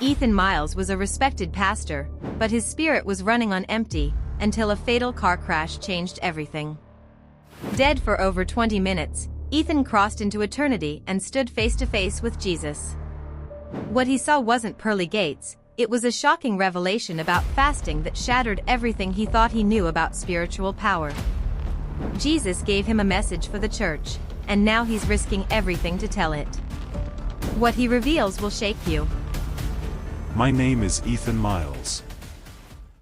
Ethan Miles was a respected pastor, but his spirit was running on empty, until a fatal car crash changed everything. Dead for over 20 minutes, Ethan crossed into eternity and stood face to face with Jesus. What he saw wasn't pearly gates, it was a shocking revelation about fasting that shattered everything he thought he knew about spiritual power. Jesus gave him a message for the church, and now he's risking everything to tell it. What he reveals will shake you. My name is Ethan Miles.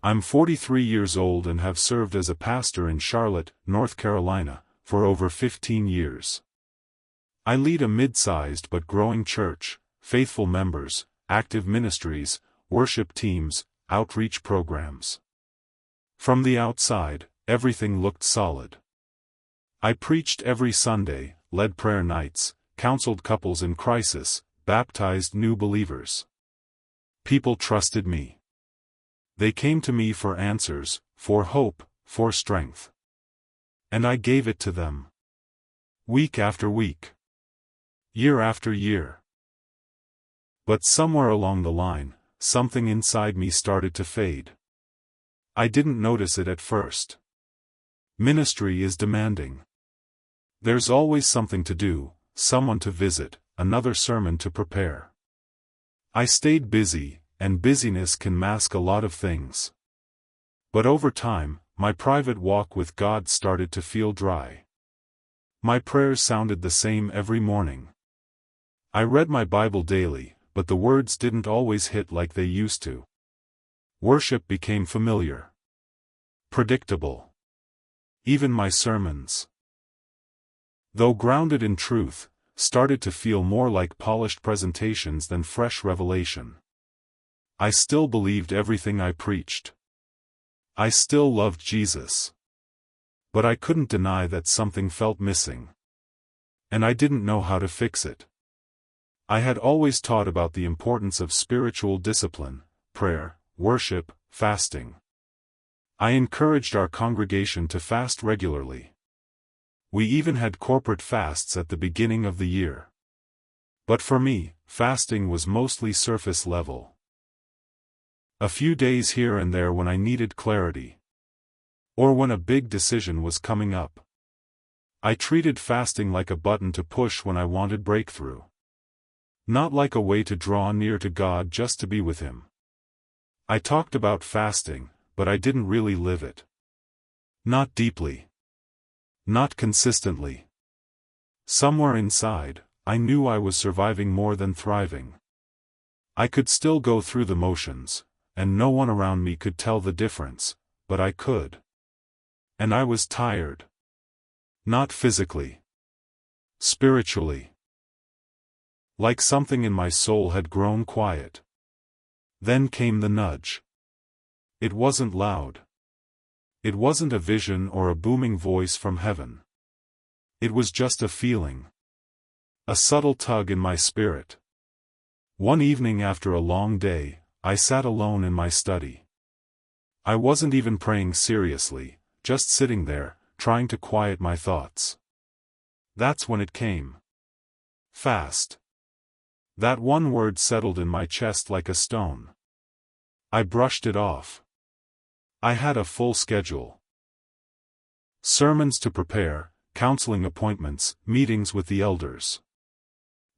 I'm 43 years old and have served as a pastor in Charlotte, North Carolina, for over 15 years. I lead a mid-sized but growing church, faithful members, active ministries, worship teams, outreach programs. From the outside, everything looked solid. I preached every Sunday, led prayer nights, counseled couples in crisis, baptized new believers. People trusted me. They came to me for answers, for hope, for strength. And I gave it to them. Week after week. Year after year. But somewhere along the line, something inside me started to fade. I didn't notice it at first. Ministry is demanding. There's always something to do, someone to visit, another sermon to prepare. I stayed busy, and busyness can mask a lot of things. But over time, my private walk with God started to feel dry. My prayers sounded the same every morning. I read my Bible daily, but the words didn't always hit like they used to. Worship became familiar. Predictable. Even my sermons, though grounded in truth, started to feel more like polished presentations than fresh revelation. I still believed everything I preached. I still loved Jesus. But I couldn't deny that something felt missing. And I didn't know how to fix it. I had always taught about the importance of spiritual discipline, prayer, worship, fasting. I encouraged our congregation to fast regularly. We even had corporate fasts at the beginning of the year. But for me, fasting was mostly surface level. A few days here and there when I needed clarity. Or when a big decision was coming up. I treated fasting like a button to push when I wanted breakthrough. Not like a way to draw near to God just to be with Him. I talked about fasting, but I didn't really live it. Not deeply. Not consistently. Somewhere inside, I knew I was surviving more than thriving. I could still go through the motions, and no one around me could tell the difference, but I could. And I was tired. Not physically. Spiritually. Like something in my soul had grown quiet. Then came the nudge. It wasn't loud. It wasn't a vision or a booming voice from heaven. It was just a feeling. A subtle tug in my spirit. One evening after a long day, I sat alone in my study. I wasn't even praying seriously, just sitting there, trying to quiet my thoughts. That's when it came. Fast. That one word settled in my chest like a stone. I brushed it off. I had a full schedule. Sermons to prepare, counseling appointments, meetings with the elders.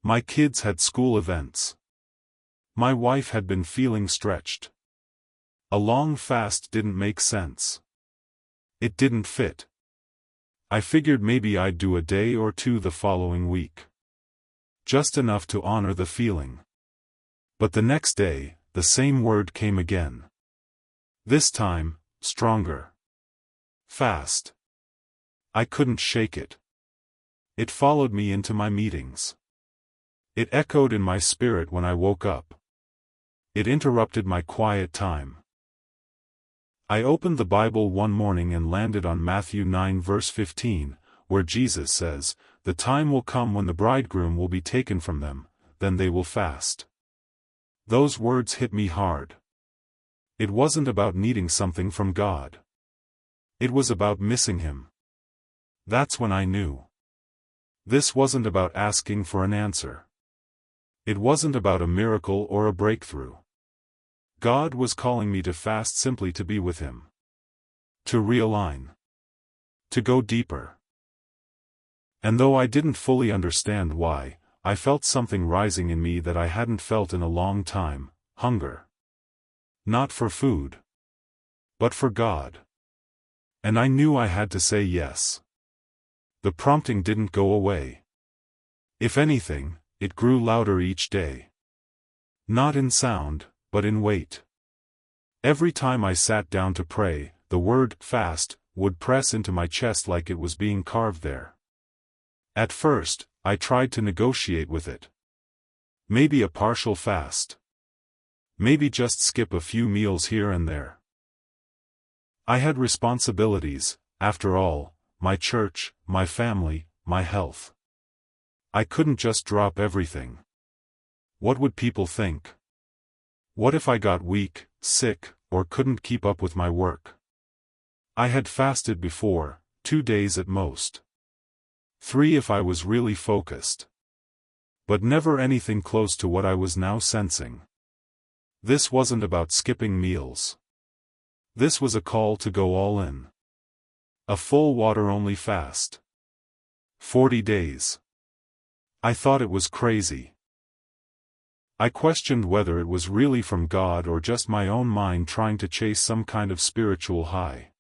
My kids had school events. My wife had been feeling stretched. A long fast didn't make sense. It didn't fit. I figured maybe I'd do a day or two the following week. Just enough to honor the feeling. But the next day, the same word came again. This time, stronger. Fast. I couldn't shake it. It followed me into my meetings. It echoed in my spirit when I woke up. It interrupted my quiet time. I opened the Bible one morning and landed on Matthew 9 verse 15, where Jesus says, "The time will come when the bridegroom will be taken from them, then they will fast." Those words hit me hard. It wasn't about needing something from God. It was about missing Him. That's when I knew. This wasn't about asking for an answer. It wasn't about a miracle or a breakthrough. God was calling me to fast simply to be with Him. To realign. To go deeper. And though I didn't fully understand why, I felt something rising in me that I hadn't felt in a long time: hunger. Not for food, but for God. And I knew I had to say yes. The prompting didn't go away. If anything, it grew louder each day. Not in sound, but in weight. Every time I sat down to pray, the word fast would press into my chest like it was being carved there. At first, I tried to negotiate with it. Maybe a partial fast. Maybe just skip a few meals here and there. I had responsibilities, after all: my church, my family, my health. I couldn't just drop everything. What would people think? What if I got weak, sick, or couldn't keep up with my work? I had fasted before, 2 days at most. 3 if I was really focused. But never anything close to what I was now sensing. This wasn't about skipping meals. This was a call to go all in. A full water-only fast. 40 days. I thought it was crazy. I questioned whether it was really from God or just my own mind trying to chase some kind of spiritual high.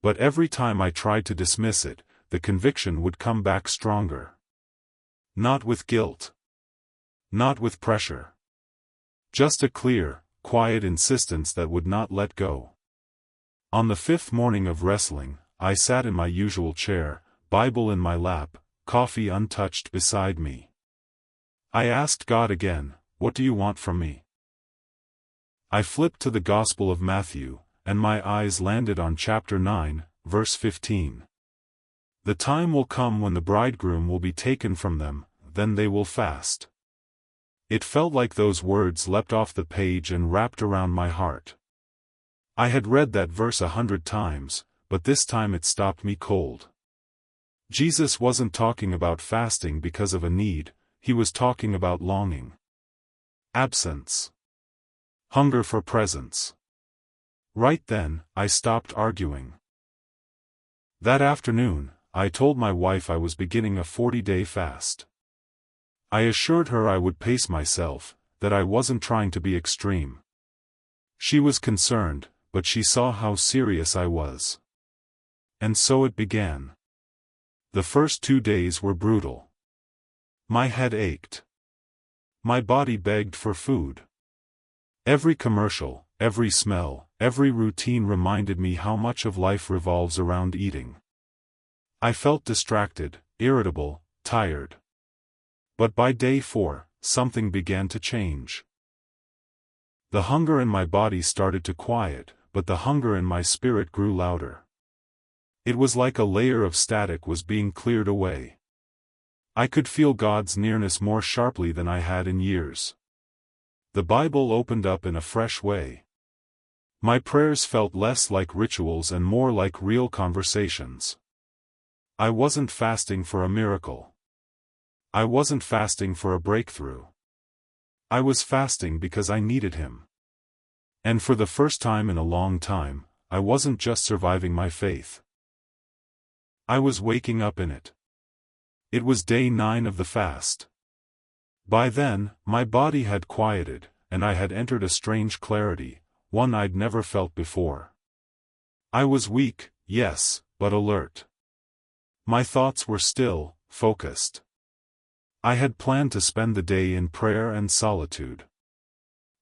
But every time I tried to dismiss it, the conviction would come back stronger. Not with guilt. Not with pressure. Just a clear, quiet insistence that would not let go. On the 5th morning of wrestling, I sat in my usual chair, Bible in my lap, coffee untouched beside me. I asked God again, "What do you want from me?" I flipped to the Gospel of Matthew, and my eyes landed on chapter 9, verse 15. The time will come when the bridegroom will be taken from them, then they will fast. It felt like those words leapt off the page and wrapped around my heart. I had read that verse 100 times, but this time it stopped me cold. Jesus wasn't talking about fasting because of a need, He was talking about longing. Absence. Hunger for presence. Right then, I stopped arguing. That afternoon, I told my wife I was beginning a 40-day fast. I assured her I would pace myself, that I wasn't trying to be extreme. She was concerned, but she saw how serious I was. And so it began. The first 2 days were brutal. My head ached. My body begged for food. Every commercial, every smell, every routine reminded me how much of life revolves around eating. I felt distracted, irritable, tired. But by day 4, something began to change. The hunger in my body started to quiet, but the hunger in my spirit grew louder. It was like a layer of static was being cleared away. I could feel God's nearness more sharply than I had in years. The Bible opened up in a fresh way. My prayers felt less like rituals and more like real conversations. I wasn't fasting for a miracle. I wasn't fasting for a breakthrough. I was fasting because I needed Him. And for the first time in a long time, I wasn't just surviving my faith. I was waking up in it. It was day 9 of the fast. By then, my body had quieted, and I had entered a strange clarity, one I'd never felt before. I was weak, yes, but alert. My thoughts were still, focused. I had planned to spend the day in prayer and solitude.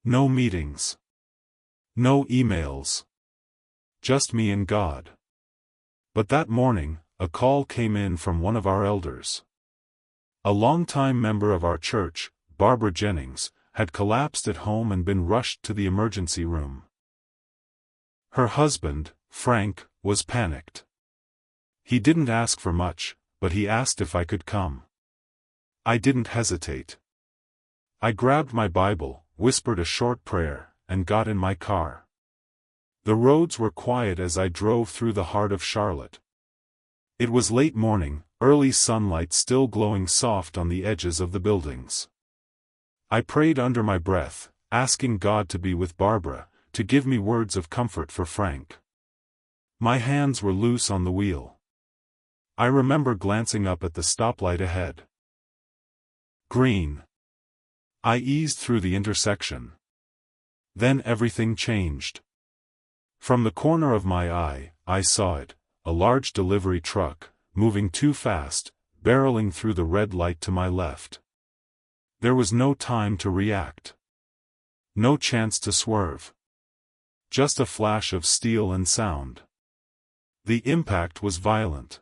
No meetings. No emails. Just me and God. But that morning, a call came in from one of our elders. A longtime member of our church, Barbara Jennings, had collapsed at home and been rushed to the emergency room. Her husband, Frank, was panicked. He didn't ask for much, but he asked if I could come. I didn't hesitate. I grabbed my Bible, whispered a short prayer, and got in my car. The roads were quiet as I drove through the heart of Charlotte. It was late morning, early sunlight still glowing soft on the edges of the buildings. I prayed under my breath, asking God to be with Barbara, to give me words of comfort for Frank. My hands were loose on the wheel. I remember glancing up at the stoplight ahead. Green. I eased through the intersection. Then everything changed. From the corner of my eye, I saw it, a large delivery truck, moving too fast, barreling through the red light to my left. There was no time to react. No chance to swerve. Just a flash of steel and sound. The impact was violent.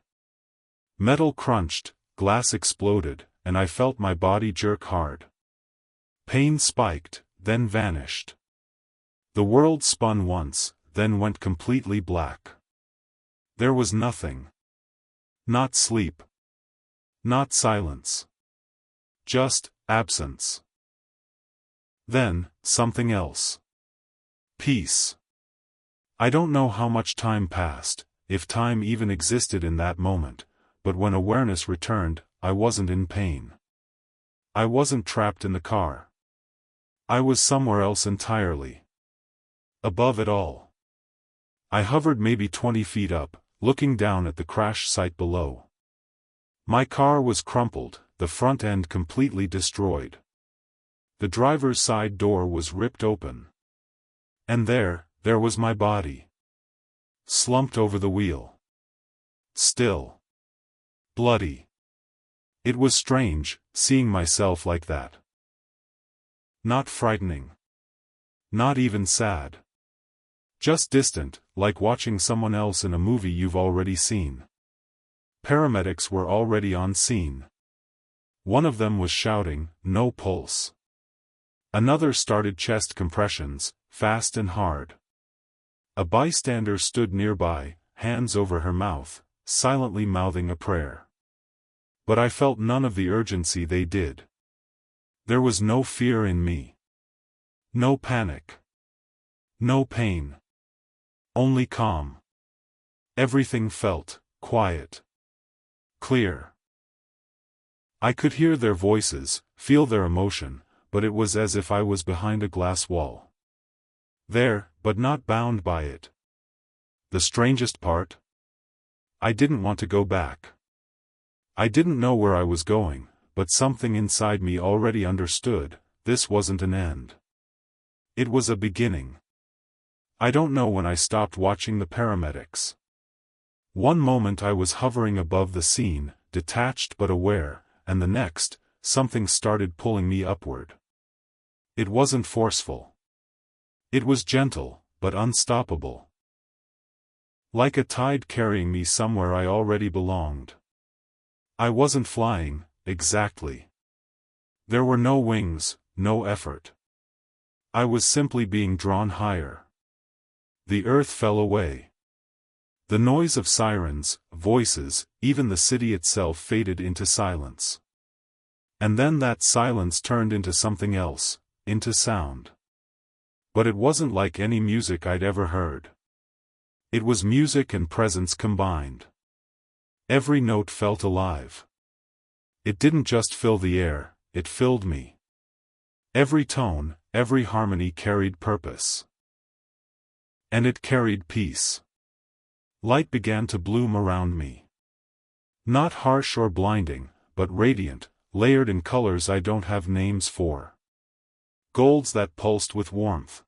Metal crunched, glass exploded, and I felt my body jerk hard. Pain spiked, then vanished. The world spun once, then went completely black. There was nothing. Not sleep. Not silence. Just absence. Then, something else. Peace. I don't know how much time passed, if time even existed in that moment, but when awareness returned, I wasn't in pain. I wasn't trapped in the car. I was somewhere else entirely. Above it all. I hovered maybe 20 feet up, looking down at the crash site below. My car was crumpled, the front end completely destroyed. The driver's side door was ripped open. And there was my body. Slumped over the wheel. Still. Bloody. It was strange, seeing myself like that. Not frightening. Not even sad. Just distant, like watching someone else in a movie you've already seen. Paramedics were already on scene. One of them was shouting, "No pulse." Another started chest compressions, fast and hard. A bystander stood nearby, hands over her mouth, silently mouthing a prayer. But I felt none of the urgency they did. There was no fear in me. No panic. No pain. Only calm. Everything felt quiet. Clear. I could hear their voices, feel their emotion, but it was as if I was behind a glass wall. There, but not bound by it. The strangest part? I didn't want to go back. I didn't know where I was going, but something inside me already understood, this wasn't an end. It was a beginning. I don't know when I stopped watching the paramedics. One moment I was hovering above the scene, detached but aware, and the next, something started pulling me upward. It wasn't forceful. It was gentle, but unstoppable. Like a tide carrying me somewhere I already belonged. I wasn't flying, exactly. There were no wings, no effort. I was simply being drawn higher. The earth fell away. The noise of sirens, voices, even the city itself faded into silence. And then that silence turned into something else, into sound. But it wasn't like any music I'd ever heard. It was music and presence combined. Every note felt alive. It didn't just fill the air, it filled me. Every tone, every harmony carried purpose. And it carried peace. Light began to bloom around me. Not harsh or blinding, but radiant, layered in colors I don't have names for. Golds that pulsed with warmth.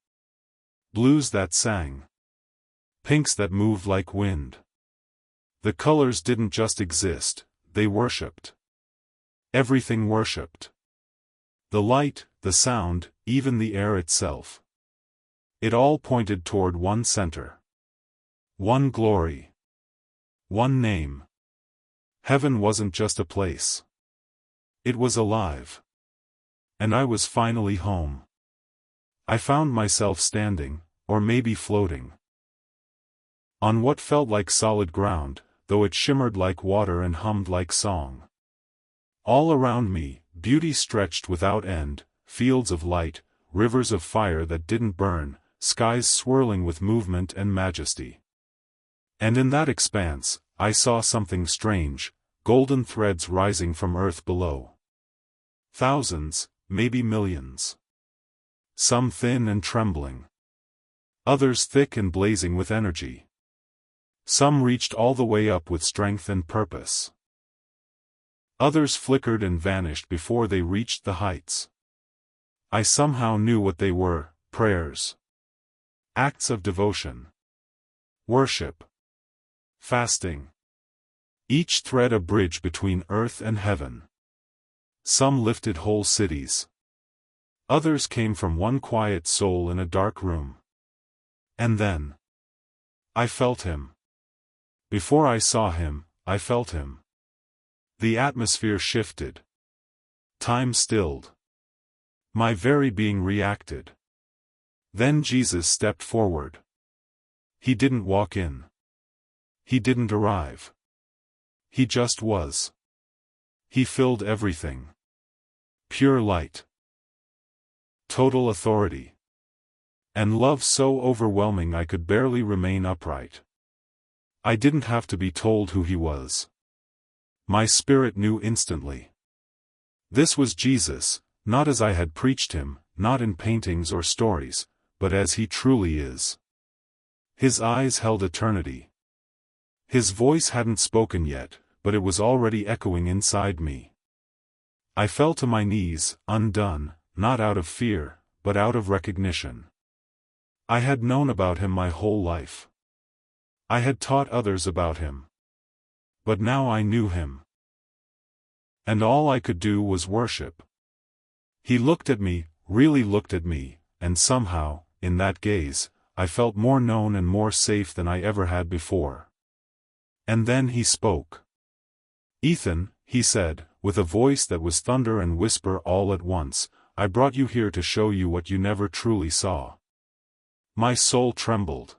Blues that sang. Pinks that moved like wind. The colors didn't just exist, they worshipped. Everything worshipped. The light, the sound, even the air itself. It all pointed toward one center. One glory. One name. Heaven wasn't just a place. It was alive. And I was finally home. I found myself standing, or maybe floating, on what felt like solid ground, though it shimmered like water and hummed like song. All around me, beauty stretched without end, fields of light, rivers of fire that didn't burn, skies swirling with movement and majesty. And in that expanse, I saw something strange, golden threads rising from earth below. Thousands, maybe millions. some thin and trembling. Others thick and blazing with energy. Some reached all the way up with strength and purpose. Others flickered and vanished before they reached the heights. I somehow knew what they were: prayers, acts of devotion, worship, fasting. Each thread a bridge between earth and heaven. Some lifted whole cities. Others came from one quiet soul in a dark room. And then I felt him. Before I saw him, I felt him. The atmosphere shifted. Time stilled. My very being reacted. Then Jesus stepped forward. He didn't walk in. He didn't arrive. He just was. He filled everything. Pure light. Total authority. And love so overwhelming I could barely remain upright. I didn't have to be told who he was. My spirit knew instantly. This was Jesus, not as I had preached him, not in paintings or stories, but as he truly is. His eyes held eternity. His voice hadn't spoken yet, but it was already echoing inside me. I fell to my knees, undone, not out of fear, but out of recognition. I had known about him my whole life. I had taught others about him. But now I knew him. And all I could do was worship. He looked at me, really looked at me, and somehow, in that gaze, I felt more known and more safe than I ever had before. And then he spoke. "Ethan," he said, with a voice that was thunder and whisper all at once, "I brought you here to show you what you never truly saw." My soul trembled.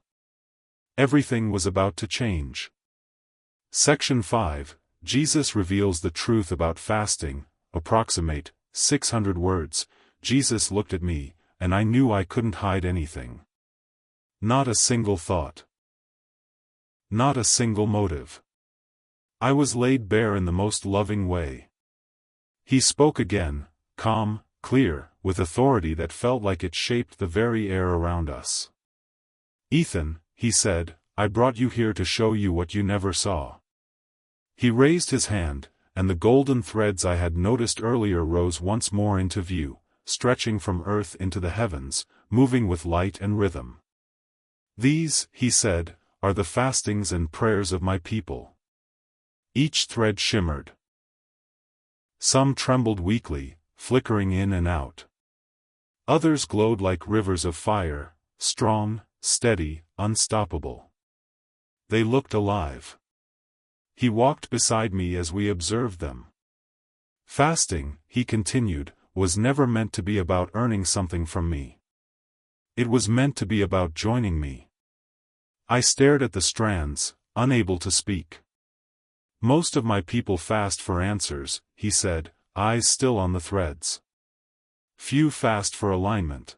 Everything was about to change. Section 5, Jesus reveals the truth about fasting, approximate, 600 words. Jesus looked at me, and I knew I couldn't hide anything. Not a single thought. Not a single motive. I was laid bare in the most loving way. He spoke again, calm, clear, with authority that felt like it shaped the very air around us. "Ethan," he said, "I brought you here to show you what you never saw." He raised his hand, and the golden threads I had noticed earlier rose once more into view, stretching from earth into the heavens, moving with light and rhythm. "These," he said, "are the fastings and prayers of my people." Each thread shimmered. Some trembled weakly, flickering in and out. Others glowed like rivers of fire, strong, steady, unstoppable. They looked alive. He walked beside me as we observed them. Fasting, he continued, was never meant to be about earning something from me. It was meant to be about joining me. I stared at the strands, unable to speak. "Most of my people fast for answers," he said, eyes still on the threads. "Few fast for alignment.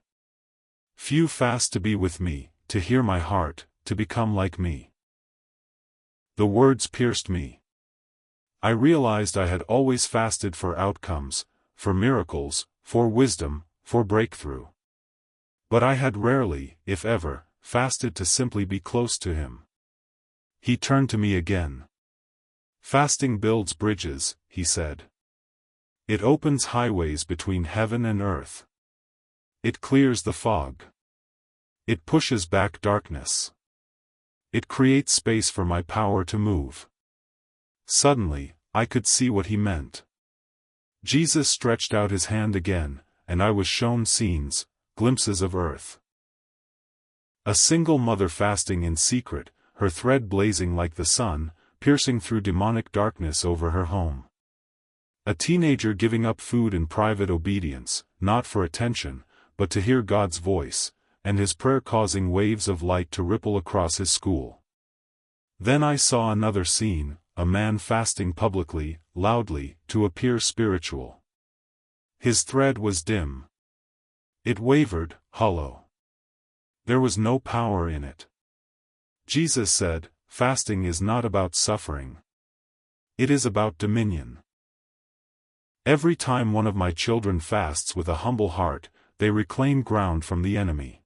Few fast to be with me, to hear my heart, to become like me." The words pierced me. I realized I had always fasted for outcomes, for miracles, for wisdom, for breakthrough. But I had rarely, if ever, fasted to simply be close to him. He turned to me again. "Fasting builds bridges," he said. "It opens highways between heaven and earth. It clears the fog. It pushes back darkness. It creates space for my power to move." Suddenly, I could see what he meant. Jesus stretched out his hand again, and I was shown scenes, glimpses of earth. A single mother fasting in secret, her thread blazing like the sun, piercing through demonic darkness over her home. A teenager giving up food in private obedience, not for attention, but to hear God's voice, and his prayer causing waves of light to ripple across his school. Then I saw another scene, a man fasting publicly, loudly, to appear spiritual. His thread was dim. It wavered, hollow. There was no power in it. Jesus said, "Fasting is not about suffering. It is about dominion." Every time one of my children fasts with a humble heart, they reclaim ground from the enemy.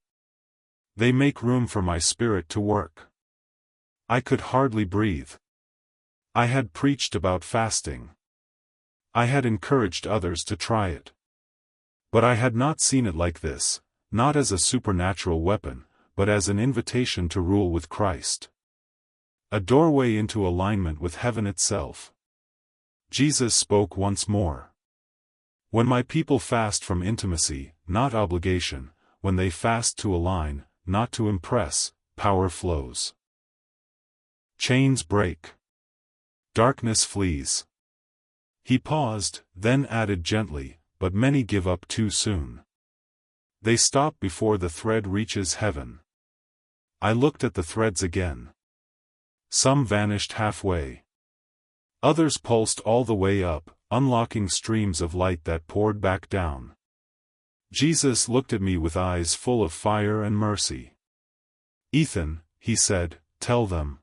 They make room for my spirit to work. I could hardly breathe. I had preached about fasting. I had encouraged others to try it. But I had not seen it like this, not as a supernatural weapon, but as an invitation to rule with Christ. A doorway into alignment with heaven itself. Jesus spoke once more. When my people fast from intimacy, not obligation, when they fast to align, not to impress, power flows. Chains break. Darkness flees. He paused, then added gently, but many give up too soon. They stop before the thread reaches heaven. I looked at the threads again. Some vanished halfway. Others pulsed all the way up, unlocking streams of light that poured back down. Jesus looked at me with eyes full of fire and mercy. "Ethan," he said, "tell them.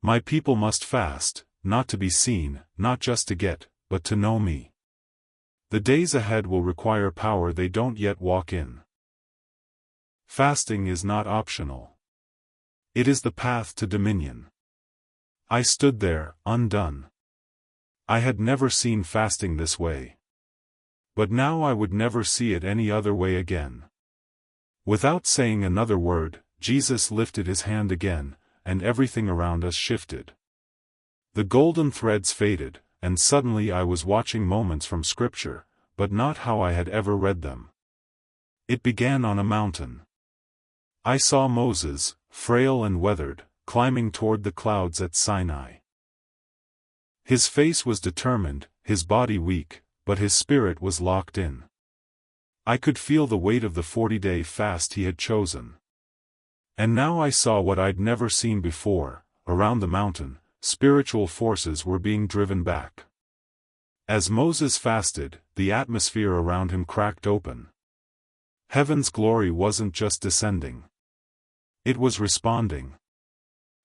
My people must fast, not to be seen, not just to get, but to know me. The days ahead will require power they don't yet walk in. Fasting is not optional. It is the path to dominion." I stood there, undone. I had never seen fasting this way. But now I would never see it any other way again. Without saying another word, Jesus lifted his hand again, and everything around us shifted. The golden threads faded, and suddenly I was watching moments from Scripture, but not how I had ever read them. It began on a mountain. I saw Moses, frail and weathered, climbing toward the clouds at Sinai. His face was determined, his body weak, but his spirit was locked in. I could feel the weight of the 40-day fast he had chosen. And now I saw what I'd never seen before. Around the mountain, spiritual forces were being driven back. As Moses fasted, the atmosphere around him cracked open. Heaven's glory wasn't just descending. It was responding.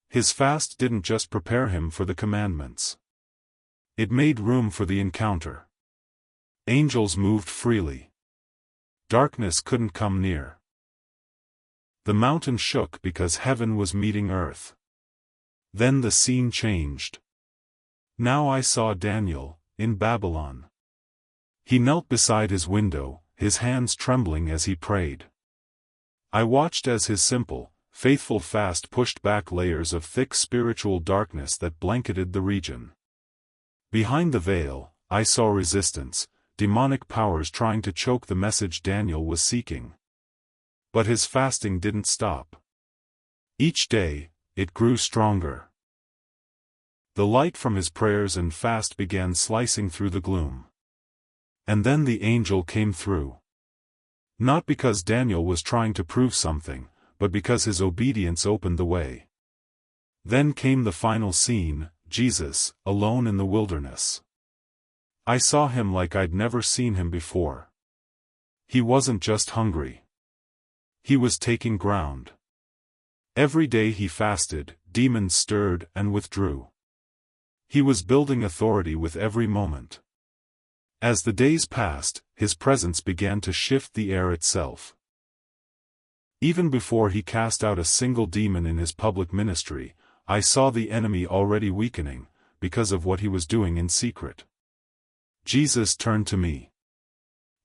His fast didn't just prepare him for the commandments. It made room for the encounter. Angels moved freely. Darkness couldn't come near. The mountain shook because heaven was meeting earth. Then the scene changed. Now I saw Daniel, in Babylon. He knelt beside his window, his hands trembling as he prayed. I watched as his simple, faithful fast pushed back layers of thick spiritual darkness that blanketed the region. Behind the veil, I saw resistance, demonic powers trying to choke the message Daniel was seeking. But his fasting didn't stop. Each day, it grew stronger. The light from his prayers and fast began slicing through the gloom. And then the angel came through. Not because Daniel was trying to prove something, but because his obedience opened the way. Then came the final scene, Jesus, alone in the wilderness. I saw him like I'd never seen him before. He wasn't just hungry. He was taking ground. Every day he fasted, demons stirred and withdrew. He was building authority with every moment. As the days passed, his presence began to shift the air itself. Even before he cast out a single demon in his public ministry, I saw the enemy already weakening, because of what he was doing in secret. Jesus turned to me.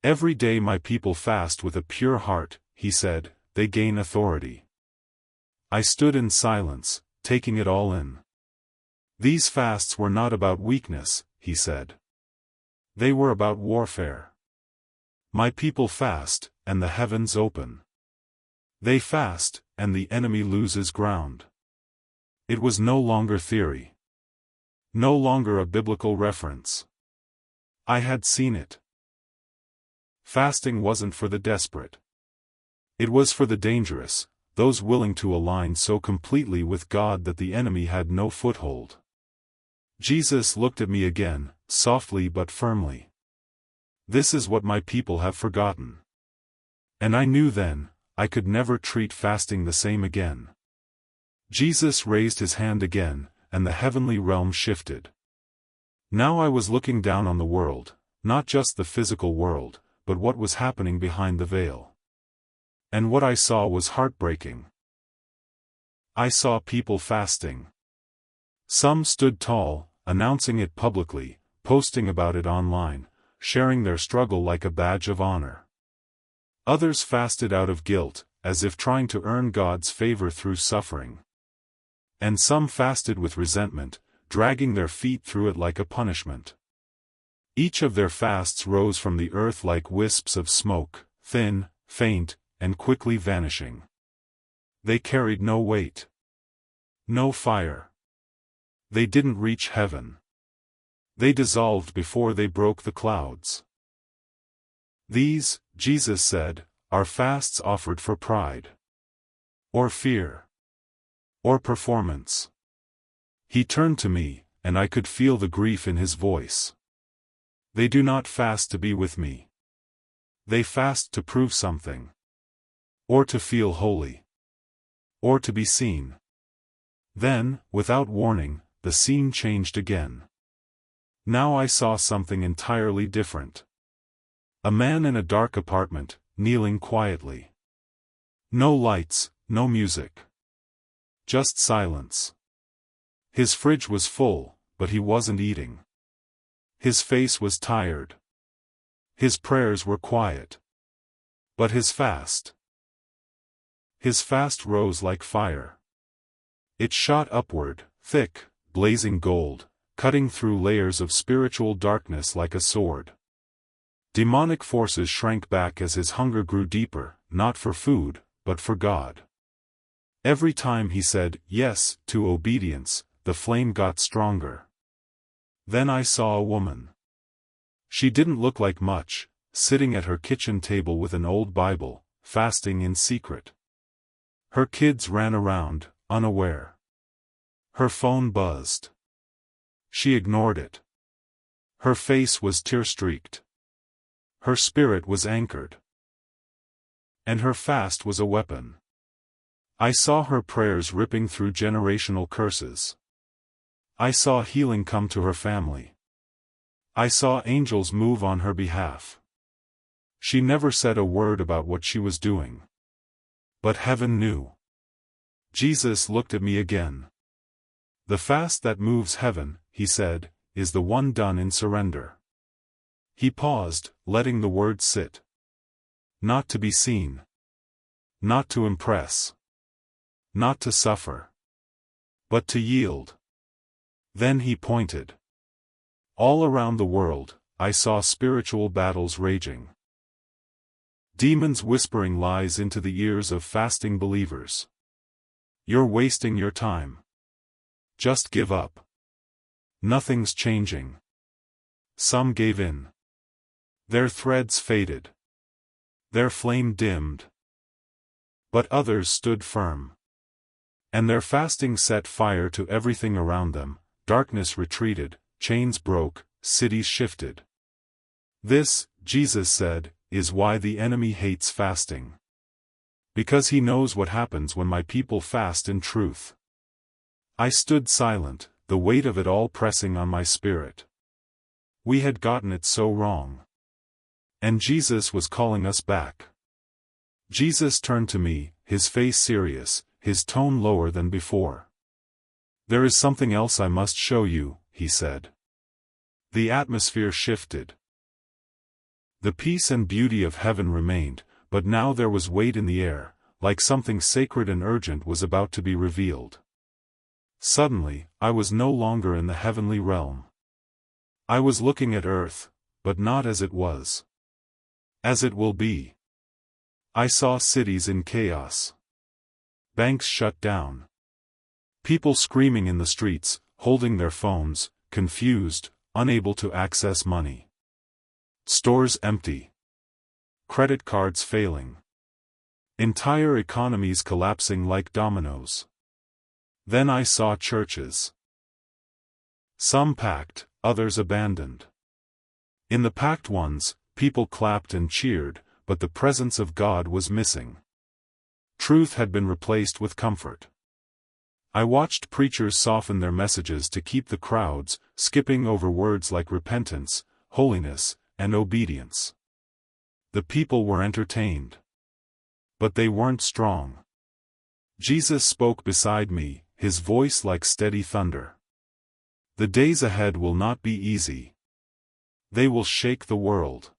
"Every day my people fast with a pure heart," he said, "they gain authority." I stood in silence, taking it all in. These fasts were not about weakness, he said. They were about warfare. My people fast, and the heavens open. They fast, and the enemy loses ground. It was no longer theory. No longer a biblical reference. I had seen it. Fasting wasn't for the desperate. It was for the dangerous, those willing to align so completely with God that the enemy had no foothold. Jesus looked at me again, softly but firmly. "This is what my people have forgotten." And I knew then, I could never treat fasting the same again. Jesus raised his hand again, and the heavenly realm shifted. Now I was looking down on the world, not just the physical world, but what was happening behind the veil. And what I saw was heartbreaking. I saw people fasting. Some stood tall, announcing it publicly, posting about it online, sharing their struggle like a badge of honor. Others fasted out of guilt, as if trying to earn God's favor through suffering. And some fasted with resentment, dragging their feet through it like a punishment. Each of their fasts rose from the earth like wisps of smoke, thin, faint, and quickly vanishing. They carried no weight. No fire. They didn't reach heaven. They dissolved before they broke the clouds. These, Jesus said, are fasts offered for pride. Or fear. Or performance. He turned to me, and I could feel the grief in his voice. They do not fast to be with me. They fast to prove something. Or to feel holy. Or to be seen. Then, without warning, the scene changed again. Now I saw something entirely different. A man in a dark apartment, kneeling quietly. No lights, no music. Just silence. His fridge was full, but he wasn't eating. His face was tired. His prayers were quiet. But his fast rose like fire. It shot upward, thick, blazing gold, cutting through layers of spiritual darkness like a sword. Demonic forces shrank back as his hunger grew deeper, not for food, but for God. Every time he said yes to obedience, the flame got stronger. Then I saw a woman. She didn't look like much, sitting at her kitchen table with an old Bible, fasting in secret. Her kids ran around, unaware. Her phone buzzed. She ignored it. Her face was tear-streaked. Her spirit was anchored. And her fast was a weapon. I saw her prayers ripping through generational curses. I saw healing come to her family. I saw angels move on her behalf. She never said a word about what she was doing. But heaven knew. Jesus looked at me again. The fast that moves heaven, he said, is the one done in surrender. He paused, letting the words sit. Not to be seen. Not to impress. Not to suffer. But to yield. Then he pointed. All around the world, I saw spiritual battles raging. Demons whispering lies into the ears of fasting believers. You're wasting your time. Just give up. Nothing's changing. Some gave in. Their threads faded. Their flame dimmed. But others stood firm. And their fasting set fire to everything around them. Darkness retreated, chains broke, cities shifted. This, Jesus said, is why the enemy hates fasting. Because he knows what happens when my people fast in truth. I stood silent, the weight of it all pressing on my spirit. We had gotten it so wrong. And Jesus was calling us back. Jesus turned to me, his face serious, his tone lower than before. There is something else I must show you, he said. The atmosphere shifted. The peace and beauty of heaven remained, but now there was weight in the air, like something sacred and urgent was about to be revealed. Suddenly, I was no longer in the heavenly realm. I was looking at earth, but not as it was. As it will be. I saw cities in chaos. Banks shut down. People screaming in the streets, holding their phones, confused, unable to access money. Stores empty. Credit cards failing. Entire economies collapsing like dominoes. Then I saw churches. Some packed, others abandoned. In the packed ones, people clapped and cheered, but the presence of God was missing. Truth had been replaced with comfort. I watched preachers soften their messages to keep the crowds, skipping over words like repentance, holiness, and obedience. The people were entertained. But they weren't strong. Jesus spoke beside me, his voice like steady thunder. The days ahead will not be easy. They will shake the world.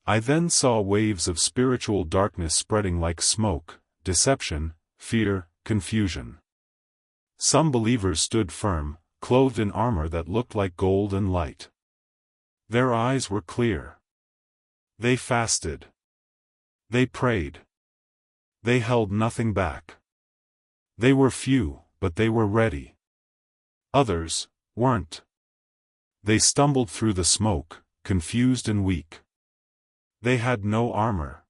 I then saw waves of spiritual darkness spreading like smoke, deception, fear, confusion. Some believers stood firm, clothed in armor that looked like gold and light. Their eyes were clear. They fasted. They prayed. They held nothing back. They were few, but they were ready. Others weren't. They stumbled through the smoke, confused and weak. They had no armor.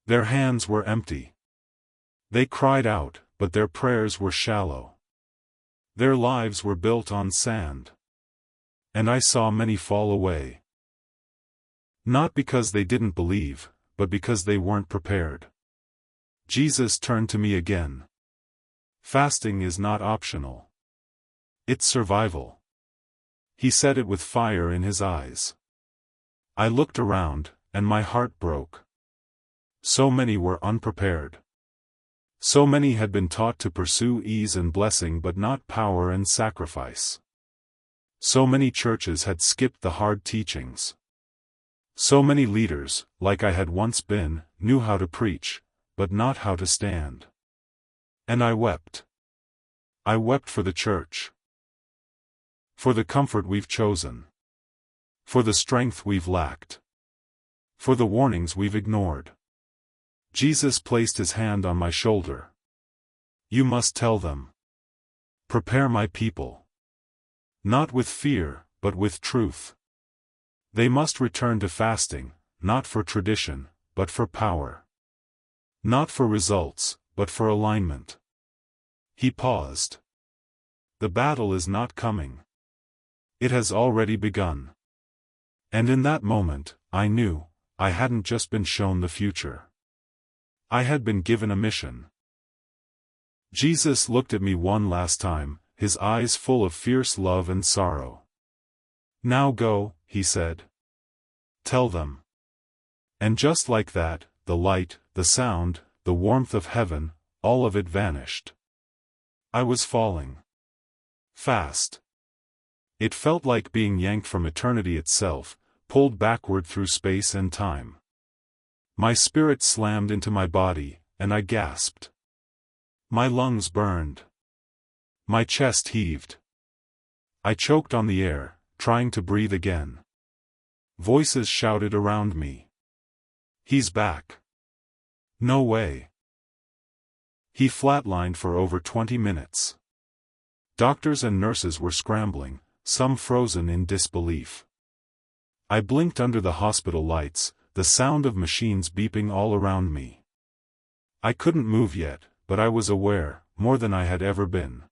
Their hands were empty. They cried out, but their prayers were shallow. Their lives were built on sand. And I saw many fall away. Not because they didn't believe, but because they weren't prepared. Jesus turned to me again. Fasting is not optional. It's survival. He said it with fire in his eyes. I looked around, and my heart broke. So many were unprepared. So many had been taught to pursue ease and blessing but not power and sacrifice. So many churches had skipped the hard teachings. So many leaders, like I had once been, knew how to preach, but not how to stand. And I wept. I wept for the church. For the comfort we've chosen. For the strength we've lacked. For the warnings we've ignored. Jesus placed his hand on my shoulder. You must tell them. Prepare my people. Not with fear, but with truth. They must return to fasting, not for tradition, but for power. Not for results, but for alignment. He paused. The battle is not coming. It has already begun. And in that moment, I knew, I hadn't just been shown the future. I had been given a mission. Jesus looked at me one last time, his eyes full of fierce love and sorrow. Now go, he said. Tell them. And just like that, the light, the sound, the warmth of heaven, all of it vanished. I was falling. Fast. It felt like being yanked from eternity itself, pulled backward through space and time. My spirit slammed into my body, and I gasped. My lungs burned. My chest heaved. I choked on the air, trying to breathe again. Voices shouted around me. He's back. No way. He flatlined for over 20 minutes. Doctors and nurses were scrambling, some frozen in disbelief. I blinked under the hospital lights, the sound of machines beeping all around me. I couldn't move yet, but I was aware, more than I had ever been.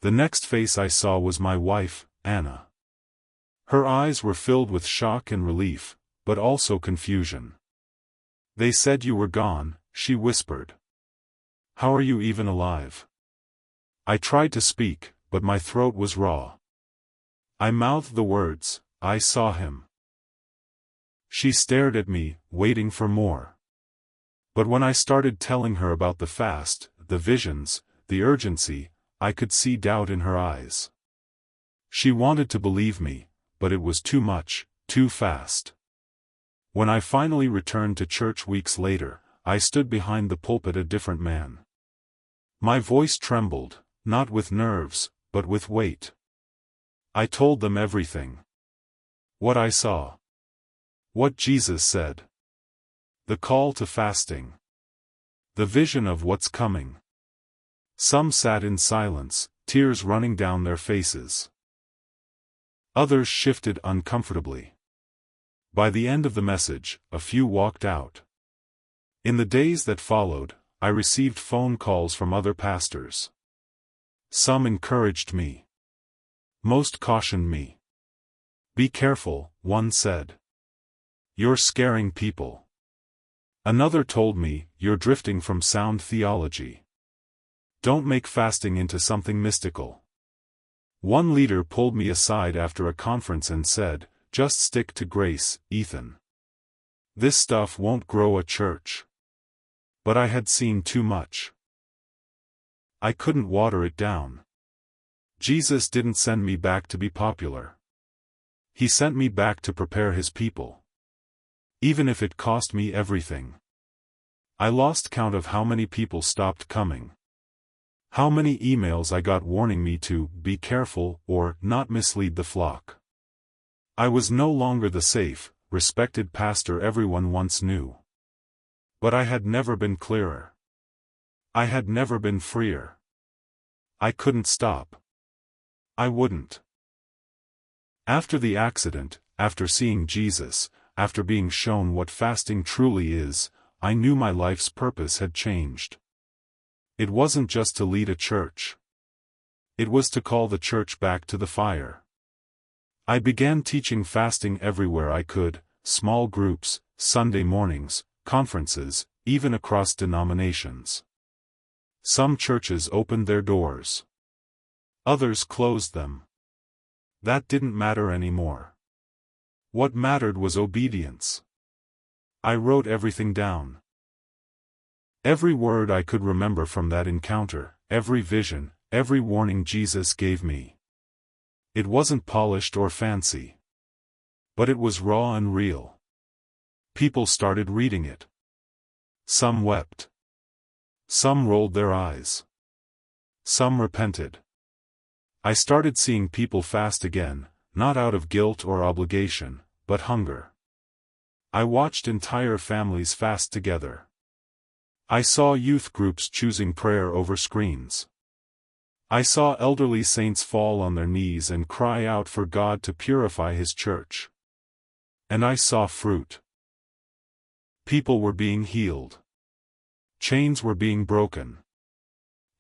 The next face I saw was my wife, Anna. Her eyes were filled with shock and relief, but also confusion. They said you were gone, she whispered. How are you even alive? I tried to speak, but my throat was raw. I mouthed the words, I saw him. She stared at me, waiting for more. But when I started telling her about the fast, the visions, the urgency, I could see doubt in her eyes. She wanted to believe me, but it was too much, too fast. When I finally returned to church weeks later, I stood behind the pulpit a different man. My voice trembled, not with nerves, but with weight. I told them everything. What I saw. What Jesus said. The call to fasting. The vision of what's coming. Some sat in silence, tears running down their faces. Others shifted uncomfortably. By the end of the message, a few walked out. In the days that followed, I received phone calls from other pastors. Some encouraged me. Most cautioned me. Be careful, one said. You're scaring people. Another told me, you're drifting from sound theology. Don't make fasting into something mystical. One leader pulled me aside after a conference and said, just stick to grace, Ethan. This stuff won't grow a church. But I had seen too much. I couldn't water it down. Jesus didn't send me back to be popular. He sent me back to prepare his people. Even if it cost me everything. I lost count of how many people stopped coming. How many emails I got warning me to be careful or not mislead the flock. I was no longer the safe, respected pastor everyone once knew. But I had never been clearer. I had never been freer. I couldn't stop. I wouldn't. After the accident, after seeing Jesus, after being shown what fasting truly is, I knew my life's purpose had changed. It wasn't just to lead a church. It was to call the church back to the fire. I began teaching fasting everywhere I could, small groups, Sunday mornings, conferences, even across denominations. Some churches opened their doors. Others closed them. That didn't matter anymore. What mattered was obedience. I wrote everything down. Every word I could remember from that encounter, every vision, every warning Jesus gave me. It wasn't polished or fancy. But it was raw and real. People started reading it. Some wept. Some rolled their eyes. Some repented. I started seeing people fast again, not out of guilt or obligation, but hunger. I watched entire families fast together. I saw youth groups choosing prayer over screens. I saw elderly saints fall on their knees and cry out for God to purify his church. And I saw fruit. People were being healed. Chains were being broken.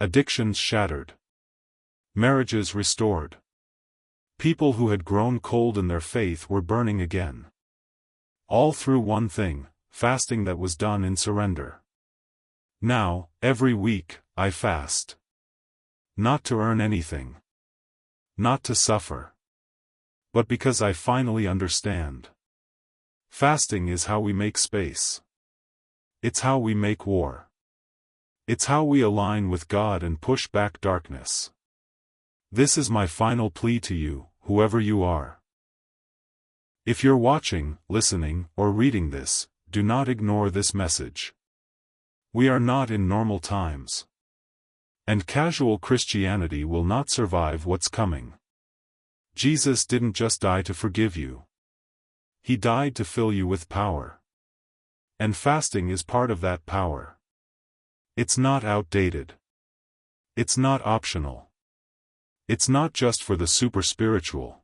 Addictions shattered. Marriages restored. People who had grown cold in their faith were burning again. All through one thing, fasting that was done in surrender. Now, every week, I fast. Not to earn anything. Not to suffer. But because I finally understand. Fasting is how we make space. It's how we make war. It's how we align with God and push back darkness. This is my final plea to you, whoever you are. If you're watching, listening, or reading this, do not ignore this message. We are not in normal times. And casual Christianity will not survive what's coming. Jesus didn't just die to forgive you. He died to fill you with power. And fasting is part of that power. It's not outdated. It's not optional. It's not just for the super spiritual.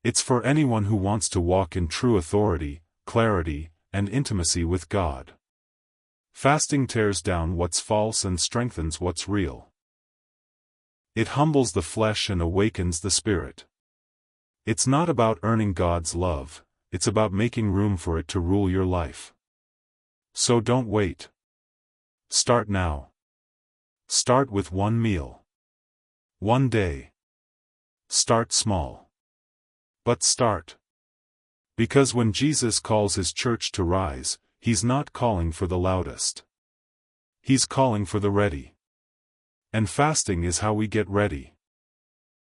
It's for anyone who wants to walk in true authority, clarity, and intimacy with God. Fasting tears down what's false and strengthens what's real. It humbles the flesh and awakens the spirit. It's not about earning God's love, it's about making room for it to rule your life. So don't wait. Start now. Start with one meal. One day. Start small. But start. Because when Jesus calls his church to rise, he's not calling for the loudest. He's calling for the ready. And fasting is how we get ready.